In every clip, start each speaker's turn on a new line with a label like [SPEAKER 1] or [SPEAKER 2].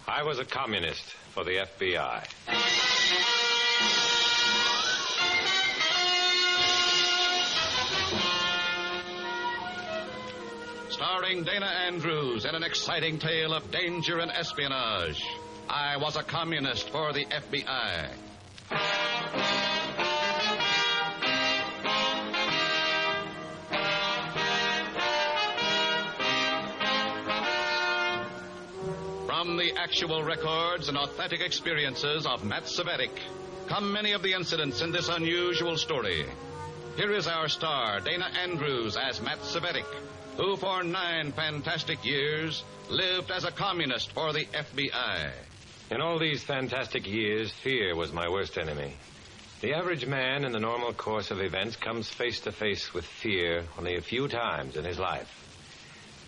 [SPEAKER 1] I was a communist for the FBI.
[SPEAKER 2] Starring Dana Andrews in an exciting tale of danger and espionage. I was a communist for the FBI. From the actual records and authentic experiences of Matt Cvetic come many of the incidents in this unusual story. Here is our star, Dana Andrews, as Matt Cvetic, who for 9 fantastic years lived as a communist for the FBI.
[SPEAKER 1] In all these fantastic years, fear was my worst enemy. The average man in the normal course of events comes face to face with fear only a few times in his life.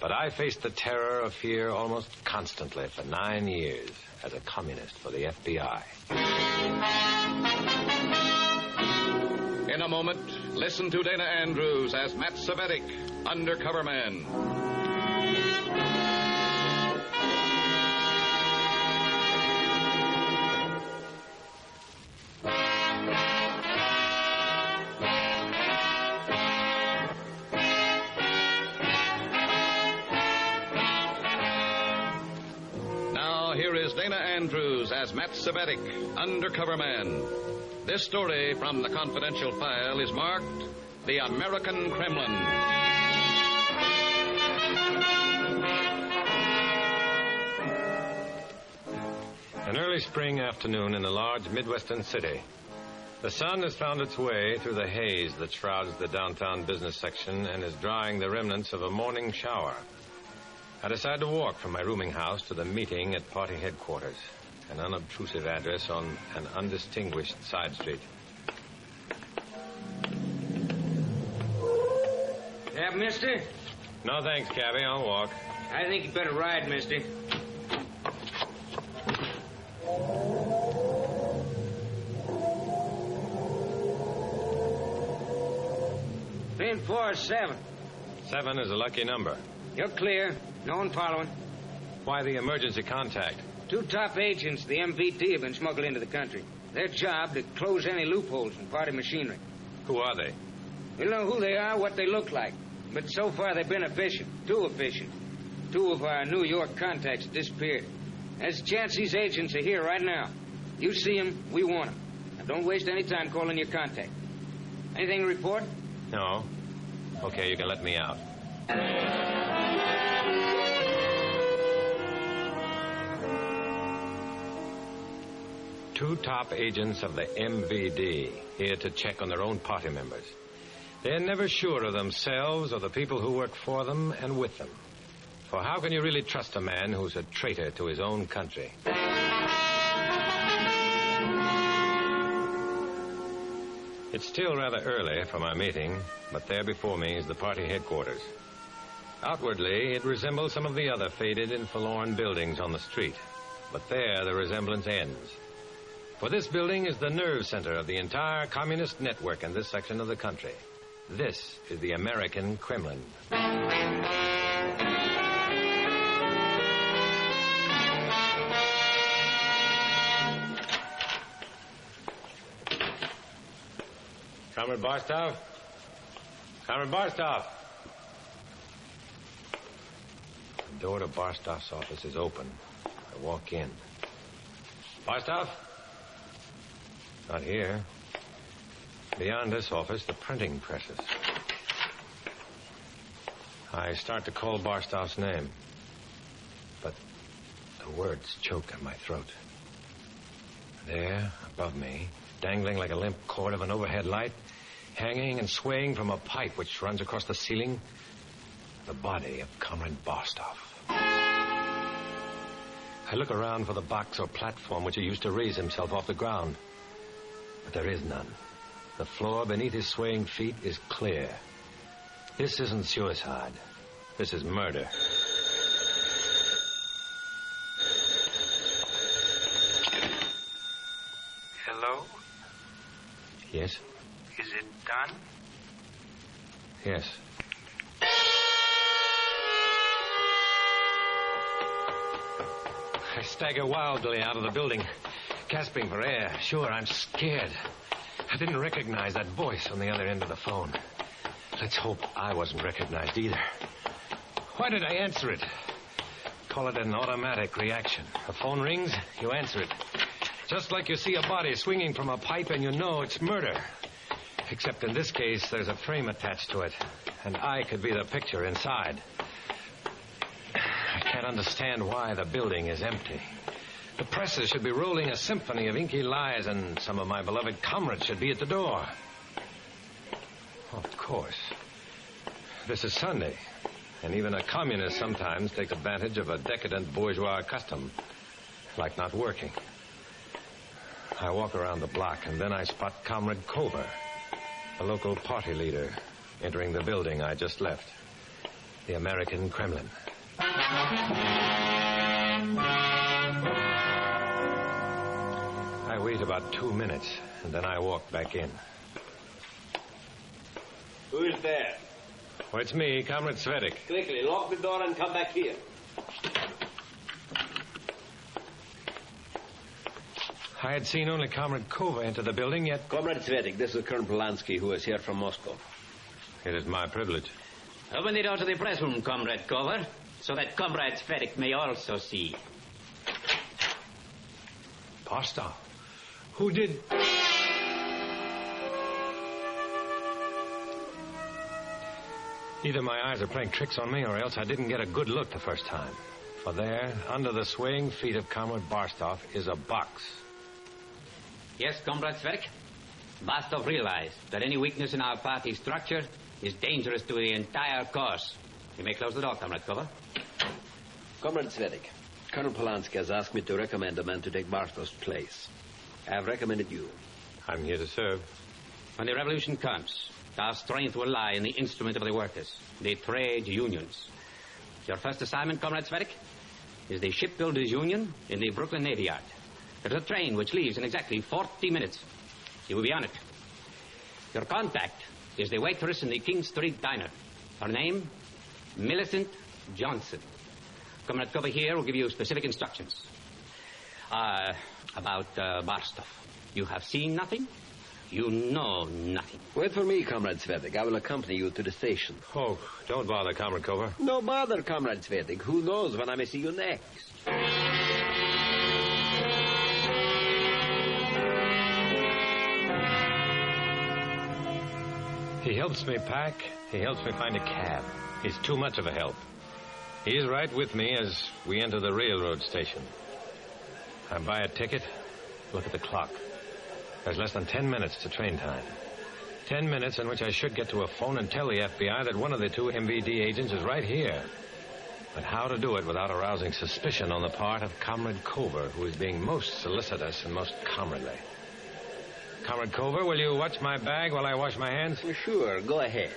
[SPEAKER 1] But I faced the terror of fear almost constantly for 9 years as a communist for the FBI.
[SPEAKER 2] In a moment, listen to Dana Andrews as Matt Cvetic, undercover man. Now, here is Dana Andrews as Matt Cvetic, undercover man. This story from the confidential file is marked The American Kremlin.
[SPEAKER 1] An early spring afternoon in a large Midwestern city. The sun has found its way through the haze that shrouds the downtown business section and is drying the remnants of a morning shower. I decide to walk from my rooming house to the meeting at party headquarters, an unobtrusive address on an undistinguished side street.
[SPEAKER 3] Yeah, mister?
[SPEAKER 1] No, thanks, Cabby. I'll walk.
[SPEAKER 3] I think you better ride, mister. Pin 4-7.
[SPEAKER 1] 7 is a lucky number.
[SPEAKER 3] You're clear. No one following.
[SPEAKER 1] Why the emergency contact?
[SPEAKER 3] 2 top agents the MVD have been smuggled into the country. Their job to close any loopholes in party machinery.
[SPEAKER 1] Who are they?
[SPEAKER 3] We don't know who they are, what they look like. But so far they've been efficient. Too efficient. 2 of our New York contacts disappeared. There's a chance these agents are here right now. You see them, we want them. Now don't waste any time calling your contact. Anything to report?
[SPEAKER 1] No. Okay, you can let me out. Two top agents of the MVD here to check on their own party members. They're never sure of themselves or the people who work for them and with them. For how can you really trust a man who's a traitor to his own country? It's still rather early for my meeting, but there before me is the party headquarters. Outwardly, it resembles some of the other faded and forlorn buildings on the street. But there the resemblance ends. For this building is the nerve center of the entire communist network in this section of the country. This is the American Kremlin. Comrade Barstow? Comrade Barstow! The door to Barstow's office is open. I walk in. Barstow? Not here. Beyond this office, the printing presses. I start to call Barstow's name, but the words choke in my throat. There, above me, dangling like a limp cord of an overhead light, hanging and swaying from a pipe which runs across the ceiling, the body of Comrade Barstow. I look around for the box or platform which he used to raise himself off the ground. But there is none. The floor beneath his swaying feet is clear. This isn't suicide. This is murder.
[SPEAKER 4] Hello?
[SPEAKER 1] Yes?
[SPEAKER 4] Is it done?
[SPEAKER 1] Yes. I stagger wildly out of the building, gasping for air. Sure, I'm scared. I didn't recognize that voice on the other end of the phone. Let's hope I wasn't recognized either. Why did I answer it? Call it an automatic reaction. A phone rings, you answer it. Just like you see a body swinging from a pipe and you know it's murder. Except in this case, there's a frame attached to it, and I could be the picture inside. I can't understand why the building is empty. The presses should be rolling a symphony of inky lies, and some of my beloved comrades should be at the door. Of course. This is Sunday, and even a communist sometimes takes advantage of a decadent bourgeois custom, like not working. I walk around the block, and then I spot Comrade Cover, a local party leader, entering the building I just left, the American Kremlin. I wait about 2 minutes, and then I walk back in.
[SPEAKER 5] Who is there?
[SPEAKER 1] Well, it's me, Comrade Cvetic.
[SPEAKER 5] Quickly, lock the door and come back here.
[SPEAKER 1] I had seen only Comrade Kova enter the building, yet...
[SPEAKER 5] Comrade Cvetic, this is Colonel Polanski, who is here from Moscow.
[SPEAKER 1] It is my privilege.
[SPEAKER 6] Open the door to the press room, Comrade Cover, so that Comrade Cvetic may also see.
[SPEAKER 1] Barstow? Who did... Either my eyes are playing tricks on me, or else I didn't get a good look the first time. For there, under the swaying feet of Comrade Barstow, is a box.
[SPEAKER 6] Yes, Comrade Cvetic. Barstow realized that any weakness in our party structure is dangerous to the entire cause. You may close the door, Comrade Cover.
[SPEAKER 5] Comrade Cvetic, Colonel Polanski has asked me to recommend a man to take Barstow's place. I have recommended you.
[SPEAKER 1] I'm here to serve.
[SPEAKER 6] When the revolution comes, our strength will lie in the instrument of the workers, the trade unions. Your first assignment, Comrade Cvetic, is the shipbuilders' union in the Brooklyn Navy Yard. There's a train which leaves in exactly 40 minutes. You will be on it. Your contact is the waitress in the King Street Diner. Her name, Millicent Johnson. Comrade Cover here will give you specific instructions. About Barstow. You have seen nothing? You know nothing.
[SPEAKER 5] Wait for me, Comrade Cvetic. I will accompany you to the station.
[SPEAKER 1] Oh, don't bother, Comrade Cover.
[SPEAKER 5] No bother, Comrade Cvetic. Who knows when I may see you next?
[SPEAKER 1] He helps me pack. He helps me find a cab. He's too much of a help. He's right with me as we enter the railroad station. I buy a ticket, look at the clock. There's less than 10 minutes to train time. 10 minutes in which I should get to a phone and tell the FBI that one of the two MVD agents is right here. But how to do it without arousing suspicion on the part of Comrade Cover, who is being most solicitous and most comradely. Comrade Cover, will you watch my bag while I wash my hands?
[SPEAKER 5] Sure, go ahead.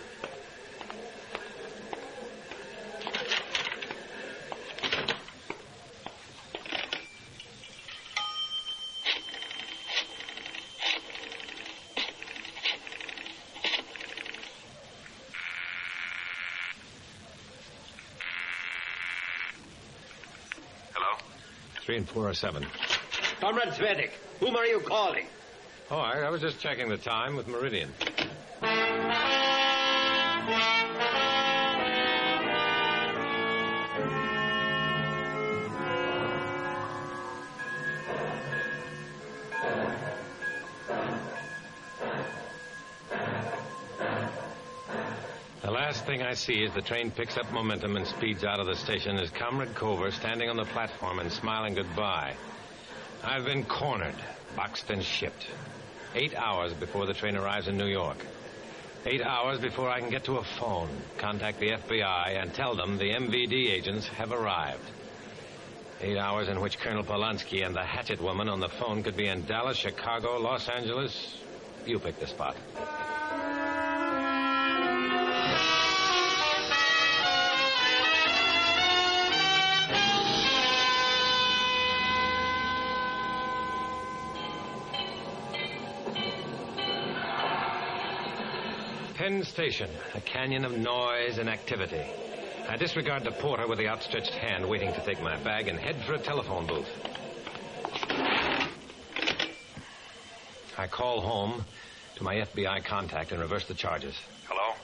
[SPEAKER 4] Hello?
[SPEAKER 1] 3 and 4 are 7.
[SPEAKER 5] Comrade Cvetic, whom are you calling?
[SPEAKER 1] Oh, I was just checking the time with Meridian. The last thing I see as the train picks up momentum and speeds out of the station is Comrade Cover standing on the platform and smiling goodbye. I've been cornered, boxed and shipped. 8 hours before the train arrives in New York. 8 hours before I can get to a phone, contact the FBI, and tell them the MVD agents have arrived. 8 hours in which Colonel Polanski and the hatchet woman on the phone could be in Dallas, Chicago, Los Angeles. You pick the spot. Penn Station, a canyon of noise and activity. I disregard the porter with the outstretched hand waiting to take my bag and head for a telephone booth. I call home to my FBI contact and reverse the charges.
[SPEAKER 4] Hello?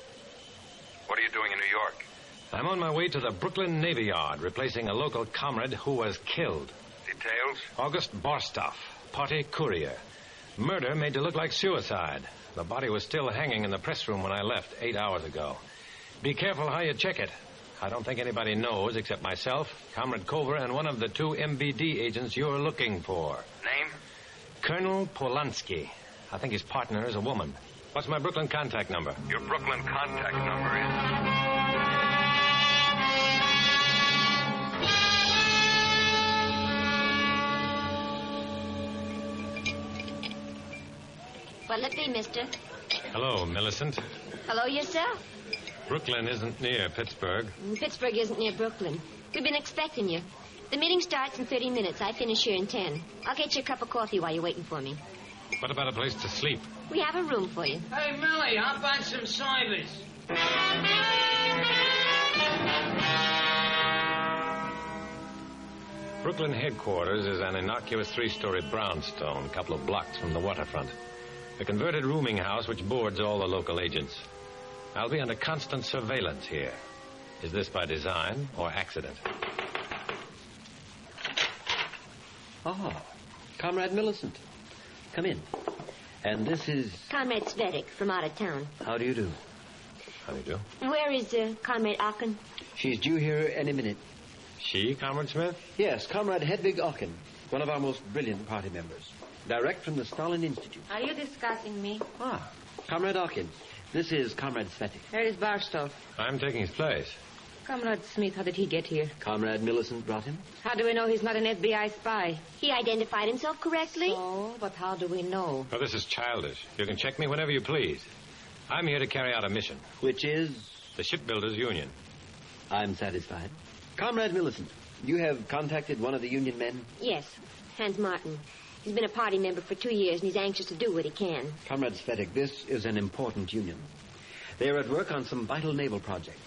[SPEAKER 4] What are you doing in New York?
[SPEAKER 1] I'm on my way to the Brooklyn Navy Yard, replacing a local comrade who was killed.
[SPEAKER 4] Details?
[SPEAKER 1] August Barstow, party courier. Murder made to look like suicide. The body was still hanging in the press room when I left 8 hours ago. Be careful how you check it. I don't think anybody knows except myself, Comrade Cover, and one of the 2 MVD agents you're looking for.
[SPEAKER 4] Name?
[SPEAKER 1] Colonel Polanski. I think his partner is a woman. What's my Brooklyn contact number?
[SPEAKER 4] Your Brooklyn contact number is...
[SPEAKER 7] What'll it be, mister?
[SPEAKER 1] Hello, Millicent.
[SPEAKER 7] Hello yourself.
[SPEAKER 1] Brooklyn isn't near Pittsburgh.
[SPEAKER 7] Pittsburgh isn't near Brooklyn. We've been expecting you. The meeting starts in 30 minutes. I finish here in 10. I'll get you a cup of coffee while you're waiting for me.
[SPEAKER 1] What about a place to sleep?
[SPEAKER 7] We have a room for you.
[SPEAKER 3] Hey, Millie, hop on some cybers.
[SPEAKER 1] Brooklyn headquarters is an innocuous 3-story brownstone, a couple of blocks from the waterfront. A converted rooming house which boards all the local agents. I'll be under constant surveillance here. Is this by design or accident?
[SPEAKER 5] Oh, Comrade Millicent. Come in. And this is...
[SPEAKER 7] Comrade Cvetic from out of town.
[SPEAKER 5] How do you do?
[SPEAKER 1] How do you do?
[SPEAKER 7] Where is Comrade Ocken?
[SPEAKER 5] She's due here any minute.
[SPEAKER 1] She, Comrade Smith?
[SPEAKER 5] Yes, Comrade Hedwig Ocken, one of our most brilliant party members. Direct from the Stalin Institute.
[SPEAKER 8] Are you discussing me?
[SPEAKER 5] Ah, Comrade Ocken, this is Comrade Cvetic.
[SPEAKER 8] Where is Barstow?
[SPEAKER 1] I'm taking his place.
[SPEAKER 8] Comrade Smith, how did he get here?
[SPEAKER 5] Comrade Millicent brought him.
[SPEAKER 8] How do we know he's not an FBI spy?
[SPEAKER 7] He identified himself correctly.
[SPEAKER 8] Oh, but how do we know?
[SPEAKER 1] Oh, this is childish. You can check me whenever you please. I'm here to carry out a mission.
[SPEAKER 5] Which is?
[SPEAKER 1] The Shipbuilders Union.
[SPEAKER 5] I'm satisfied. Comrade Millicent, you have contacted one of the union men?
[SPEAKER 7] Yes, Hans Martin. He's been a party member for 2 years, and he's anxious to do what he can.
[SPEAKER 5] Comrade Cvetic, this is an important union. They are at work on some vital naval projects.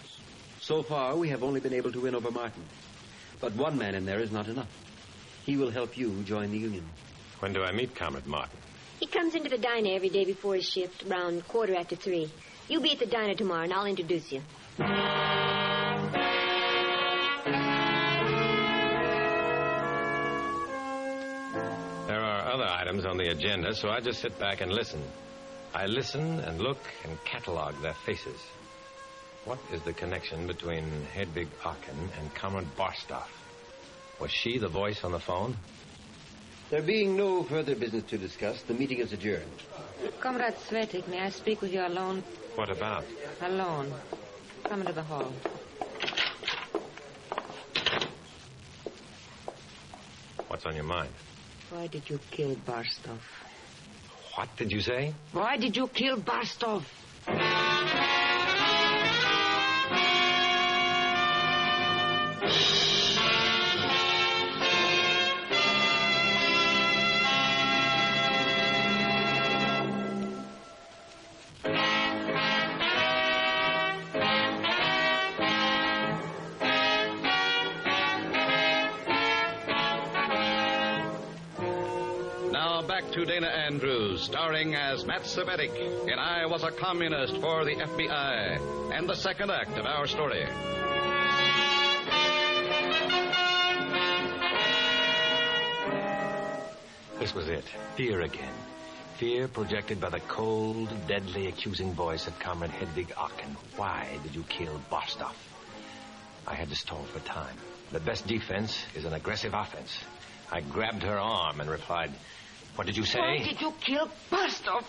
[SPEAKER 5] So far, we have only been able to win over Martin. But one man in there is not enough. He will help you join the union.
[SPEAKER 1] When do I meet Comrade Martin?
[SPEAKER 7] He comes into the diner every day before his shift, around 3:15. You'll be at the diner tomorrow, and I'll introduce you.
[SPEAKER 1] There are other items on the agenda, so I just sit back and listen. I listen and look and catalog their faces. What is the connection between Hedwig Ocken and Comrade Barstow? Was she the voice on the phone?
[SPEAKER 5] There being no further business to discuss, the meeting is adjourned.
[SPEAKER 8] Comrade Cvetic, may I speak with you alone?
[SPEAKER 1] What about?
[SPEAKER 8] Alone. Come into the hall.
[SPEAKER 1] What's on your mind?
[SPEAKER 8] Why did you kill Barstow?
[SPEAKER 1] What did you say?
[SPEAKER 8] Why did you kill Barstow?
[SPEAKER 2] To Dana Andrews, starring as Matt Cvetic in I Was a Communist for the FBI, and the second act of our story.
[SPEAKER 1] This was it. Fear again. Fear projected by the cold, deadly, accusing voice of Comrade Hedwig Ocken. Why did you kill Barstow? I had to stall for time. The best defense is an aggressive offense. I grabbed her arm and replied, "What did you say?"
[SPEAKER 8] Why did you kill Barstow?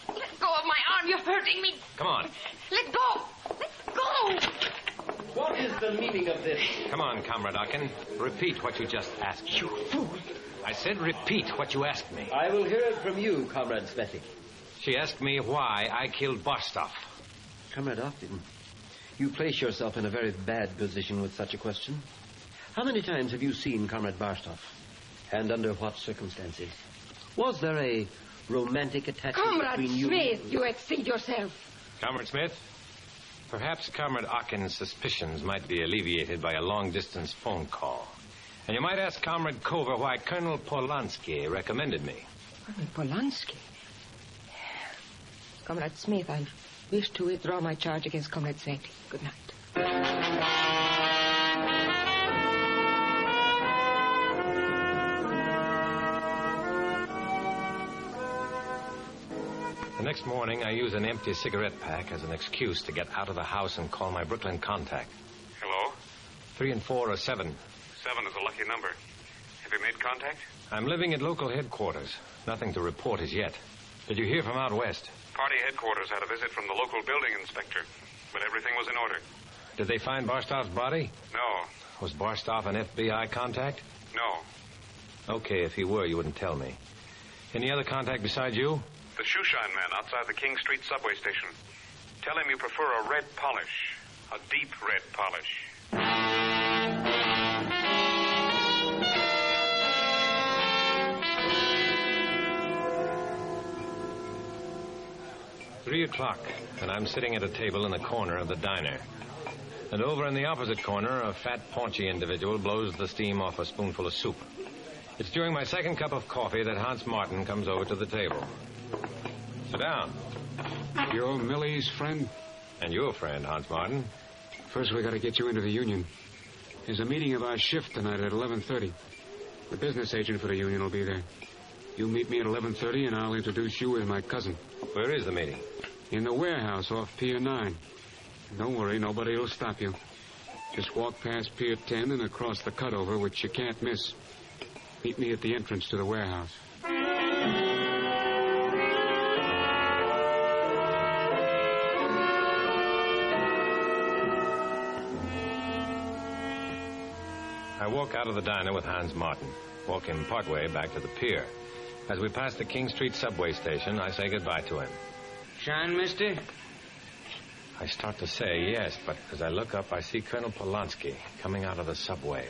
[SPEAKER 8] Let go of my arm. You're hurting me.
[SPEAKER 1] Come on.
[SPEAKER 8] Let go. Let go.
[SPEAKER 5] What is the meaning of this?
[SPEAKER 1] Come on, Comrade Ocken. Repeat what you just asked me.
[SPEAKER 8] You fool.
[SPEAKER 1] I said repeat what you asked me.
[SPEAKER 5] I will hear it from you, Comrade Cvetic.
[SPEAKER 1] She asked me why I killed Barstow.
[SPEAKER 5] Comrade Ocken, you place yourself in a very bad position with such a question. How many times have you seen Comrade Barstow? And under what circumstances? Was there a romantic attachment
[SPEAKER 8] Comrade
[SPEAKER 5] between you?
[SPEAKER 8] Smith, you exceed yourself.
[SPEAKER 1] Comrade Smith, Perhaps Comrade Okin's suspicions might be alleviated by a long-distance phone call. And you might ask Comrade Cover why Colonel Polanski recommended me.
[SPEAKER 8] Colonel Polanski? Comrade Smith, I wish to withdraw my charge against Comrade Cvetic. Good night.
[SPEAKER 1] The next morning, I use an empty cigarette pack as an excuse to get out of the house and call my Brooklyn contact.
[SPEAKER 4] Hello?
[SPEAKER 1] 3 and 4 are 7.
[SPEAKER 4] 7 is a lucky number. Have you made contact?
[SPEAKER 1] I'm living at local headquarters. Nothing to report as yet. Did you hear from out west?
[SPEAKER 4] Party headquarters had a visit from the local building inspector, but everything was in order.
[SPEAKER 1] Did they find Barstow's body?
[SPEAKER 4] No.
[SPEAKER 1] Was Barstow an FBI contact?
[SPEAKER 4] No.
[SPEAKER 1] Okay, if he were, you wouldn't tell me. Any other contact besides you?
[SPEAKER 4] The shoeshine man outside the King Street subway station. Tell him you prefer a red polish. A deep red polish.
[SPEAKER 1] 3 o'clock, and I'm sitting at a table in the corner of the diner. And over in the opposite corner, a fat, paunchy individual blows the steam off a spoonful of soup. It's during my second cup of coffee that Hans Martin comes over to the table. Sit down.
[SPEAKER 9] You're Millie's friend?
[SPEAKER 1] And your friend, Hans Martin.
[SPEAKER 9] First, we got to get you into the union. There's a meeting of our shift tonight at 11:30. The business agent for the union will be there. You meet me at 11:30, and I'll introduce you as my cousin.
[SPEAKER 1] Where is the meeting?
[SPEAKER 9] In the warehouse off Pier 9. Don't worry, nobody will stop you. Just walk past Pier 10 and across the cutover, which you can't miss. Meet me at the entrance to the warehouse.
[SPEAKER 1] I walk out of the diner with Hans Martin. Walk him partway back to the pier. As we pass the King Street subway station, I say goodbye to him.
[SPEAKER 3] Shine, mister?
[SPEAKER 1] I start to say yes, but as I look up, I see Colonel Polanski coming out of the subway.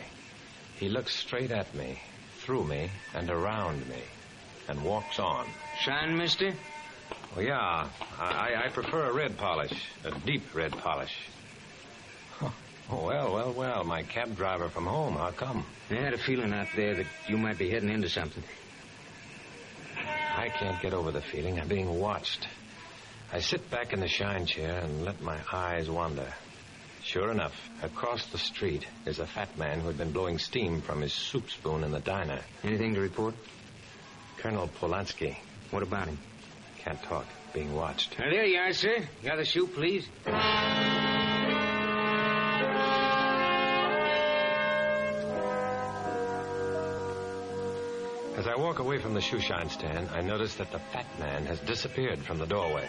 [SPEAKER 1] He looks straight at me, through me, and around me, and walks on.
[SPEAKER 3] Shine, mister?
[SPEAKER 1] Oh, yeah. I prefer a red polish, a deep red polish. Oh, well, my cab driver from home, how come?
[SPEAKER 3] I had a feeling out there that you might be heading into something.
[SPEAKER 1] I can't get over the feeling I'm being watched. I sit back in the shine chair and let my eyes wander. Sure enough, across the street is a fat man who had been blowing steam from his soup spoon in the diner.
[SPEAKER 3] Anything to report?
[SPEAKER 1] Colonel Polanski.
[SPEAKER 3] What about him?
[SPEAKER 1] Can't talk. Being watched.
[SPEAKER 3] There you are, sir. Got the soup, please.
[SPEAKER 1] As I walk away from the shoeshine stand, I notice that the fat man has disappeared from the doorway.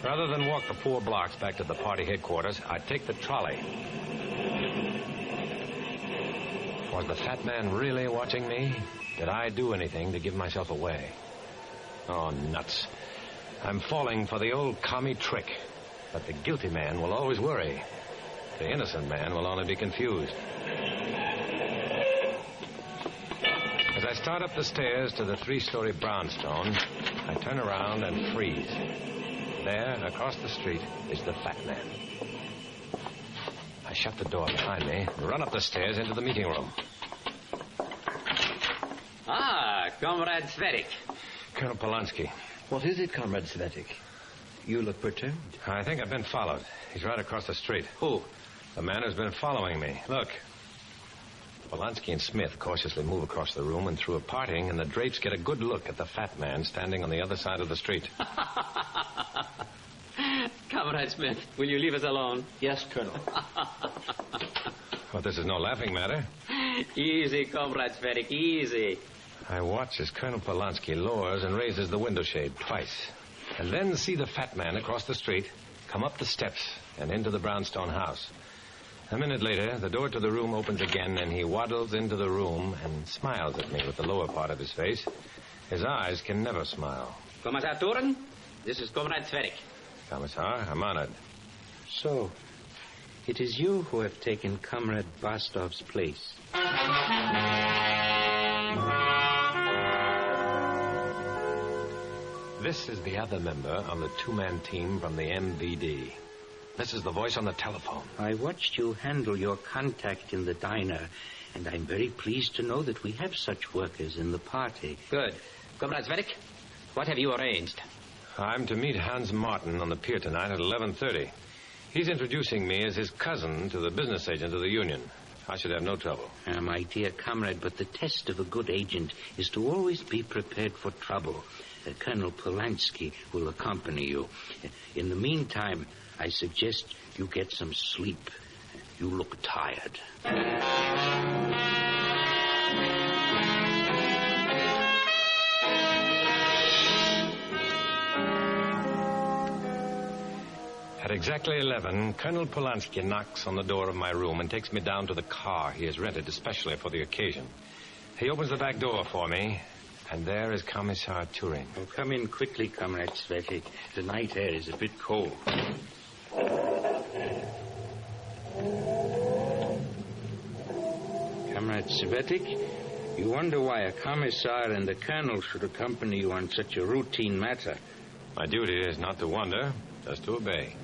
[SPEAKER 1] Rather than walk the 4 blocks back to the party headquarters, I take the trolley. Was the fat man really watching me? Did I do anything to give myself away? Oh, nuts. I'm falling for the old commie trick. But the guilty man will always worry. The innocent man will only be confused. As I start up the stairs to the 3-story brownstone, I turn around and freeze. There, across the street, is the fat man. I shut the door behind me and run up the stairs into the meeting room.
[SPEAKER 6] Ah, Comrade Cvetic.
[SPEAKER 1] Colonel Polanski.
[SPEAKER 5] What is it, Comrade Cvetic? You look perturbed.
[SPEAKER 1] I think I've been followed. He's right across the street.
[SPEAKER 6] Who?
[SPEAKER 1] The man who's been following me. Look. Polanski and Smith cautiously move across the room, and through a parting, and the drapes get a good look at the fat man standing on the other side of the street.
[SPEAKER 6] Comrade Smith, will you leave us alone?
[SPEAKER 5] Yes, Colonel.
[SPEAKER 1] Well, this is no laughing matter.
[SPEAKER 6] Easy, Comrade Cvetic, easy.
[SPEAKER 1] I watch as Colonel Polanski lowers and raises the window shade twice, and then see the fat man across the street come up the steps and into the brownstone house. A minute later, the door to the room opens again, and he waddles into the room and smiles at me with the lower part of his face. His eyes can never smile.
[SPEAKER 6] Commissar Turen, this is Comrade Cvetic.
[SPEAKER 1] Commissar, I'm honored.
[SPEAKER 5] So, it is you who have taken Comrade Bostov's place.
[SPEAKER 1] This is the other member of the 2-man team from the MVD. This is the voice on the telephone.
[SPEAKER 10] I watched you handle your contact in the diner, and I'm very pleased to know that we have such workers in the party.
[SPEAKER 6] Good. Comrade Cvetic, what have you arranged?
[SPEAKER 1] I'm to meet Hans Martin on the pier tonight at 11:30. He's introducing me as his cousin to the business agent of the union. I should have no trouble.
[SPEAKER 10] My dear comrade, but the test of a good agent is to always be prepared for trouble. Colonel Polanski will accompany you. In the meantime, I suggest you get some sleep. You look tired.
[SPEAKER 1] At exactly 11, Colonel Polanski knocks on the door of my room and takes me down to the car he has rented especially for the occasion. He opens the back door for me, and there is Commissar Turin.
[SPEAKER 10] Oh, come in quickly, Comrade Cvetic. The night air is a bit cold. Comrade Cvetic, you wonder why a commissar and a colonel should accompany you on such a routine matter.
[SPEAKER 1] My duty is not to wonder, just to obey.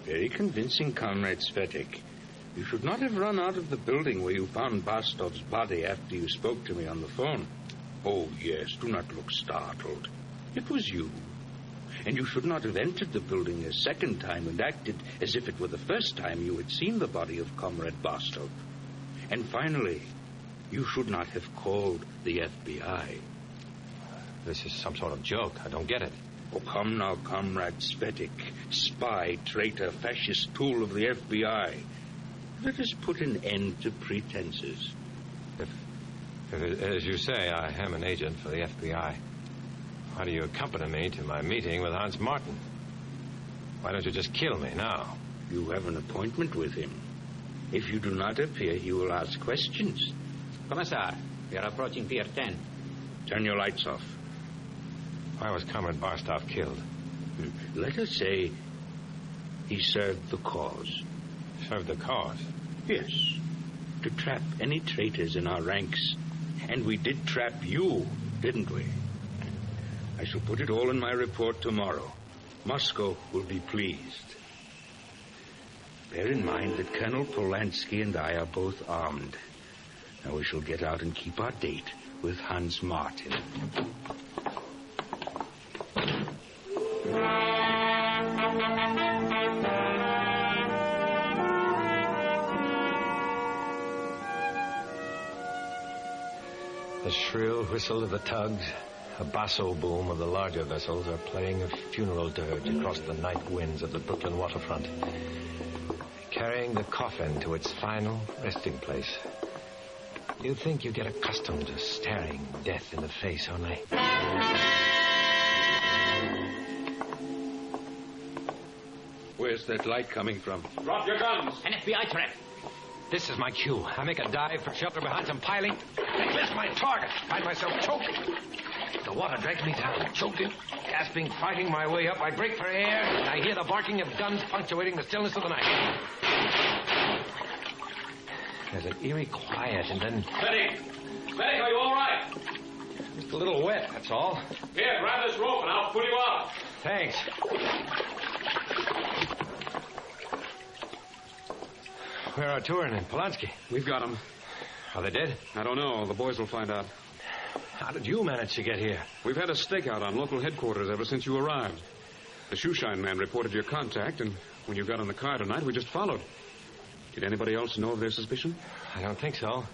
[SPEAKER 10] Very convincing, Comrade Cvetic. You should not have run out of the building where you found Bastov's body after you spoke to me on the phone. Oh, yes, do not look startled. It was you. And you should not have entered the building a second time and acted as if it were the first time you had seen the body of Comrade Bastov. And finally, you should not have called the FBI.
[SPEAKER 1] This is some sort of joke. I don't get it.
[SPEAKER 10] Oh, come now, Comrade Cvetic. Spy, traitor, fascist tool of the FBI. Let us put an end to pretenses.
[SPEAKER 1] If, as you say, I am an agent for the FBI, why do you accompany me to my meeting with Hans Martin? Why don't you just kill me now?
[SPEAKER 10] You have an appointment with him. If you do not appear, he will ask questions.
[SPEAKER 6] Commissar, we are approaching Pier 10.
[SPEAKER 10] Turn your lights off.
[SPEAKER 1] Why was Comrade Bastov killed?
[SPEAKER 10] Let us say he served the cause.
[SPEAKER 1] Served the cause?
[SPEAKER 10] Yes. To trap any traitors in our ranks. And we did trap you, didn't we? I shall put it all in my report tomorrow. Moscow will be pleased. Bear in mind that Colonel Polanski and I are both armed. Now we shall get out and keep our date with Hans Martin.
[SPEAKER 1] The shrill whistle of the tugs, a basso boom of the larger vessels are playing a funeral dirge across the night winds of the Brooklyn waterfront, carrying the coffin to its final resting place. You'd think you get accustomed to staring death in the face only.
[SPEAKER 10] Where's that light coming from?
[SPEAKER 6] Drop your guns. An FBI trap.
[SPEAKER 1] This is my cue. I make a dive for shelter behind some piling and miss my target. Find myself choking. The water drags me down, choking, gasping, fighting my way up. I break for air, and I hear the barking of guns punctuating the stillness of the night. There's an eerie quiet, and then...
[SPEAKER 11] Cvetic! Cvetic, are you all right?
[SPEAKER 1] Just a little wet, that's all.
[SPEAKER 11] Here, grab this rope, and I'll pull you out.
[SPEAKER 1] Thanks. Where are Turin and Polanski?
[SPEAKER 9] We've got them.
[SPEAKER 1] Are they dead?
[SPEAKER 9] I don't know. The boys will find out.
[SPEAKER 1] How did you manage to get here?
[SPEAKER 9] We've had a stakeout on local headquarters ever since you arrived. The shoeshine man reported your contact, and when you got in the car tonight, we just followed. Did anybody else know of their suspicion?
[SPEAKER 1] I don't think so.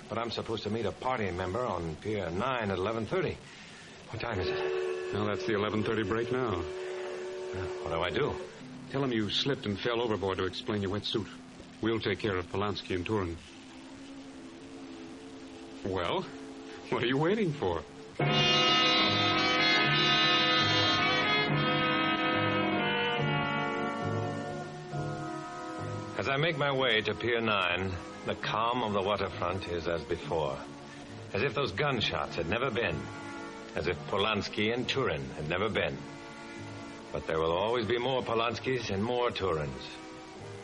[SPEAKER 1] But I'm supposed to meet a party member on Pier 9 at 11:30. What time is it?
[SPEAKER 9] Well, that's the 11:30 break now.
[SPEAKER 1] What do I do?
[SPEAKER 9] Tell him you slipped and fell overboard to explain your wetsuit. We'll take care of Polanski and Turin. Well, what are you waiting for?
[SPEAKER 1] As I make my way to Pier 9, the calm of the waterfront is as before. As if those gunshots had never been. As if Polanski and Turin had never been. But there will always be more Polanskis and more Turins.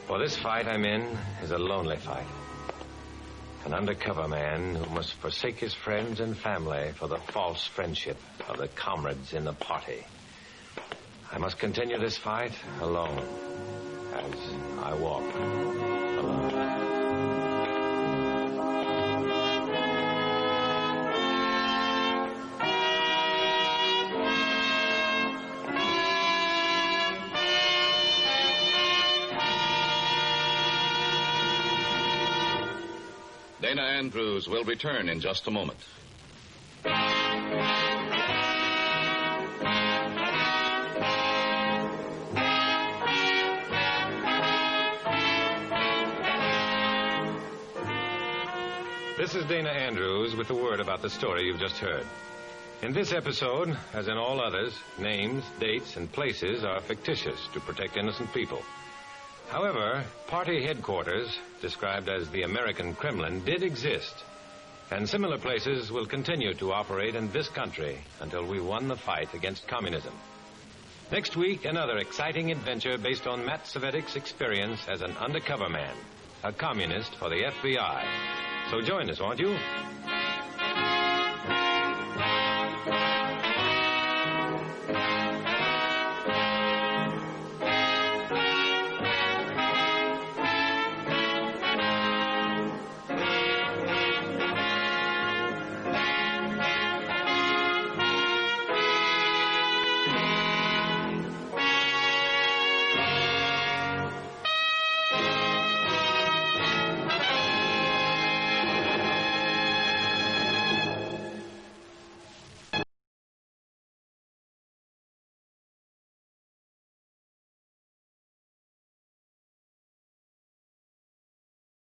[SPEAKER 1] For this fight I'm in is a lonely fight. An undercover man who must forsake his friends and family for the false friendship of the comrades in the party. I must continue this fight alone. as I walk alone.
[SPEAKER 2] Dana Andrews will return in just a moment.
[SPEAKER 1] This is Dana Andrews with a word about the story you've just heard. In this episode, as in all others, names, dates, and places are fictitious to protect innocent people. However, party headquarters, described as the American Kremlin, did exist. And similar places will continue to operate in this country until we won the fight against communism. Next week, another exciting adventure based on Matt Cvetic's experience as an undercover man, a communist for the FBI. So join us, won't you?